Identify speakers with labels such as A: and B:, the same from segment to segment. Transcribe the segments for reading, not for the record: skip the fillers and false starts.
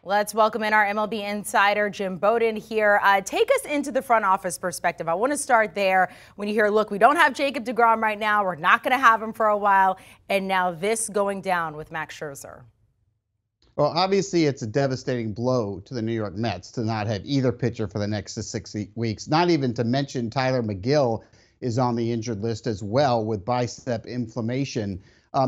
A: Let's welcome in our MLB insider, Jim Bowden here. Take us into the front office perspective. I want to start there. When you hear, look, we don't have Jacob deGrom right now. We're not going to have him for a while. And now this going down with Max Scherzer.
B: Well, obviously, it's a devastating blow to the New York Mets to not have either pitcher for the next 6 weeks. Not even to mention Tyler McGill is on the injured list as well with bicep inflammation.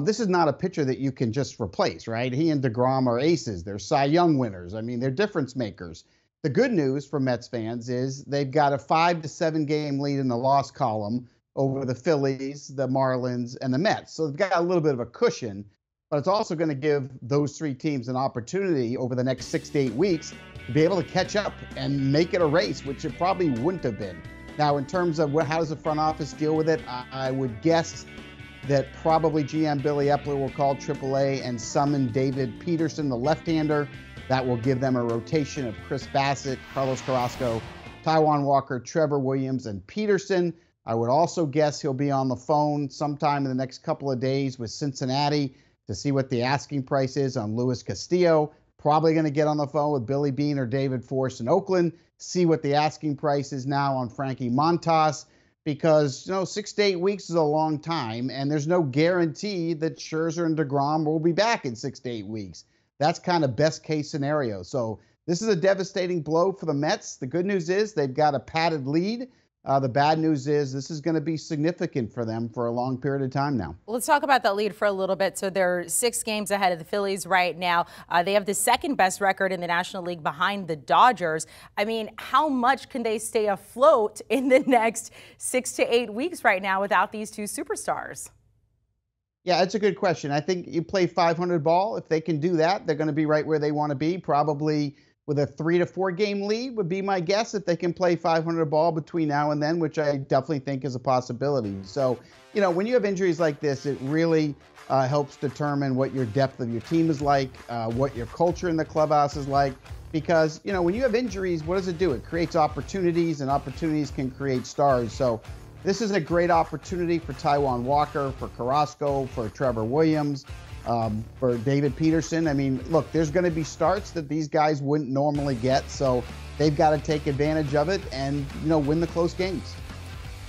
B: This is not a pitcher that you can just replace, right? He and deGrom are aces. They're Cy Young winners. I mean, they're difference makers. The good news for Mets fans is they've got a 5 to 7 game lead in the loss column over the Phillies, the Marlins, and the Mets. So they've got a little bit of a cushion, but it's also going to give those three teams an opportunity over the next 6 to 8 weeks to be able to catch up and make it a race, which it probably wouldn't have been. Now, in terms of how does the front office deal with it, I would guess that probably GM Billy Epler will call AAA and summon David Peterson, the left-hander. That will give them a rotation of Chris Bassett, Carlos Carrasco, Taijuan Walker, Trevor Williams, and Peterson. I would also guess he'll be on the phone sometime in the next couple of days with Cincinnati to see what the asking price is on Luis Castillo. Probably going to get on the phone with Billy Beane or David Force in Oakland, see what the asking price is now on Frankie Montas. Because, 6 to 8 weeks is a long time, and there's no guarantee that Scherzer and deGrom will be back in 6 to 8 weeks. That's kind of best case scenario. So this is a devastating blow for the Mets. The good news is they've got a padded lead. The bad news is this is going to be significant for them for a long period of time now.
A: Let's talk about that lead for a little bit. So they're 6 games ahead of the Phillies right now. They have the second best record in the National League behind the Dodgers. I mean, how much can they stay afloat in the next 6 to 8 weeks right now without these two superstars?
B: Yeah, it's a good question. I think you play 500 ball. If they can do that, they're going to be right where they want to be, probably with a 3 to 4 game lead would be my guess if they can play 500 ball between now and then, which I definitely think is a possibility. So, when you have injuries like this, it really helps determine what your depth of your team is like, what your culture in the clubhouse is like. Because, when you have injuries, what does it do? It creates opportunities, and opportunities can create stars. So this is a great opportunity for Taijuan Walker, for Carrasco, for Trevor Williams, for David Peterson. I mean, look, there's going to be starts that these guys wouldn't normally get, so they've got to take advantage of it and, win the close games.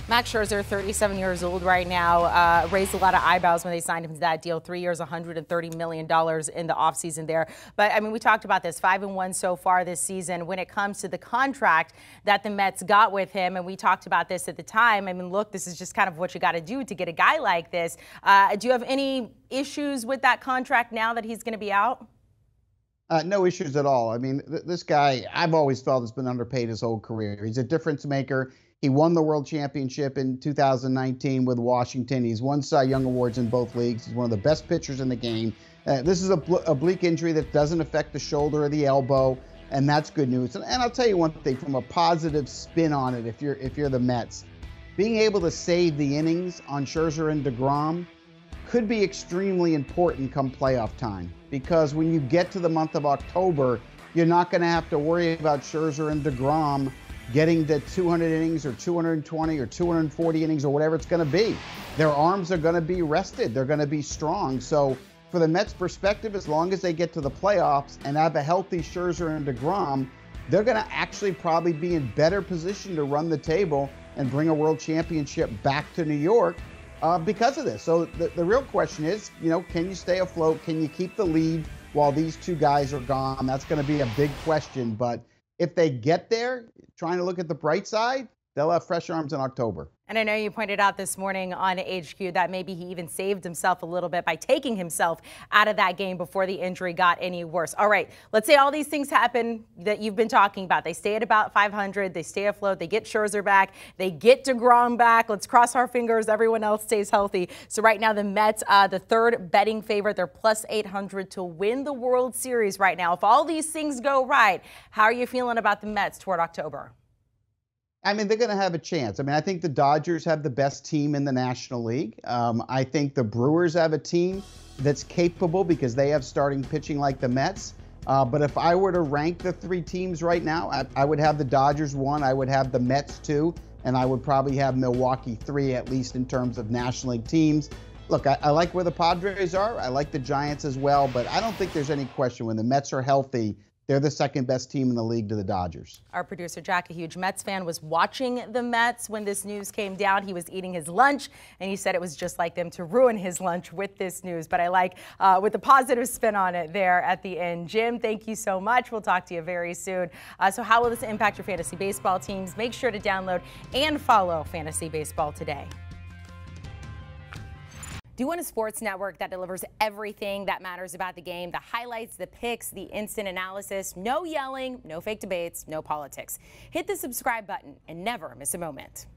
A: Max Scherzer, 37 years old right now, raised a lot of eyebrows when they signed him to that deal. 3 years, $130 million in the offseason there. But, I mean, we talked about this, 5-1 so far this season when it comes to the contract that the Mets got with him. And we talked about this at the time. I mean, look, this is just kind of what you got to do to get a guy like this. Do you have any issues with that contract now that he's going to be out?
B: No issues at all. I mean, this guy, I've always felt has been underpaid his whole career. He's a difference maker. He won the World Championship in 2019 with Washington. He's won Cy Young Awards in both leagues. He's one of the best pitchers in the game. This is a oblique injury that doesn't affect the shoulder or the elbow, and that's good news. And I'll tell you one thing, from a positive spin on it, if you're the Mets, being able to save the innings on Scherzer and deGrom could be extremely important come playoff time. Because when you get to the month of October, you're not going to have to worry about Scherzer and deGrom getting to 200 innings or 220 or 240 innings or whatever it's going to be. Their arms are going to be rested. They're going to be strong. So for the Mets' perspective, as long as they get to the playoffs and have a healthy Scherzer and deGrom, they're going to actually probably be in better position to run the table and bring a world championship back to New York because of this. So the real question is, can you stay afloat? Can you keep the lead while these two guys are gone? That's going to be a big question. But if they get there, trying to look at the bright side, they'll have fresh arms in October.
A: And I know you pointed out this morning on HQ that maybe he even saved himself a little bit by taking himself out of that game before the injury got any worse. All right, let's say all these things happen that you've been talking about. They stay at about 500. They stay afloat. They get Scherzer back. They get deGrom back. Let's cross our fingers. Everyone else stays healthy. So right now the Mets, the third betting favorite, they're plus 800 to win the World Series right now. If all these things go right, how are you feeling about the Mets toward October?
B: I mean, they're going to have a chance. I mean, I think the Dodgers have the best team in the National League. I think the Brewers have a team that's capable because they have starting pitching like the Mets. But if I were to rank the three teams right now, I would have the Dodgers 1, I would have the Mets 2, and I would probably have Milwaukee 3, at least in terms of National League teams. Look, I like where the Padres are. I like the Giants as well, but I don't think there's any question when the Mets are healthy, They're the second best team in the league to the Dodgers.
A: Our producer Jack, a huge Mets fan, was watching the Mets when this news came down. He was eating his lunch, and he said it was just like them to ruin his lunch with this news. But I like with the positive spin on it there at the end. Jim, thank you so much. We'll talk to you very soon. So how will this impact your fantasy baseball teams? Make sure to download and follow Fantasy Baseball Today. Do you want a sports network that delivers everything that matters about the game? The highlights, the picks, the instant analysis, no yelling, no fake debates, no politics. Hit the subscribe button and never miss a moment.